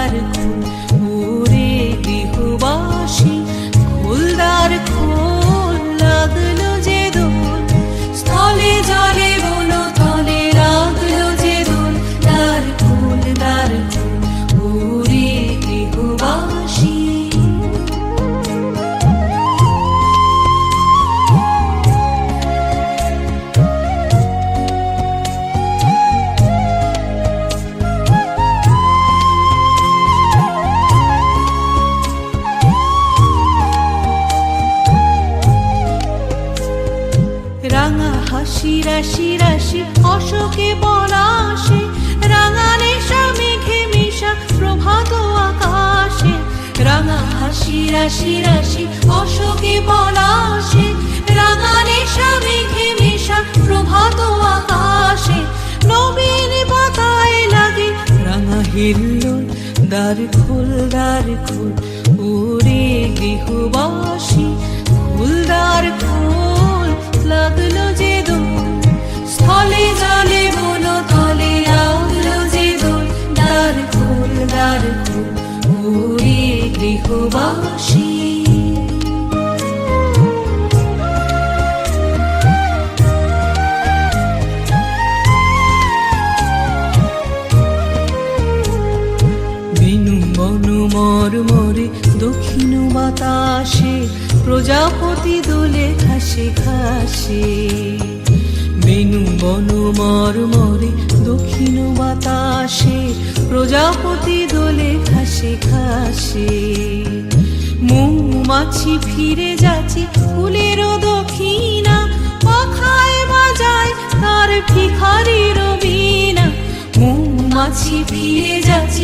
দ্বার খোল ওরে গৃহবাসী, খোল দ্বার খোল, লাগলো যে দোল, স্থলে জলে বনো তলে লাগলো যে দোল, দ্বার খোল ওরে গৃহবাসী। রাঙা হাসি রাশি রাশি অশোকে পলাশে, রাঙা নেশা মেঘে মিশা প্রভাত আকাশে, রাঙা হাসি রাশি রাশি অশোকে পলাশে, রাঙা নেশা মেঘে মিশা প্রভাত আকাশে, নবীন পাতায় লাগে রাঙা হিল্লোল, দ্বার খোল ওরে গৃহবাসী, খোল দ্বার খোল, লাগলো যে দোল, স্থলে জলে বনো তলে লাগলো যে দোল, দ্বার খোল ওরে গৃহবাসী। বেনু বনু মরমরে দক্ষিণ বাতাসে, প্রজাপতি দোলে ঘাসে ঘাসে, বেনু বনু মরমরে দক্ষিণ বাতাসে, প্রজাপতি দোলে ঘাসে ঘাসে, মৌমাছি ফিরে যাচ্ছে ফুলের দক্ষিণা, পাখায় বাজায় তার ভিখারির বীণা, মৌমাছি ফিরে যাচ্ছে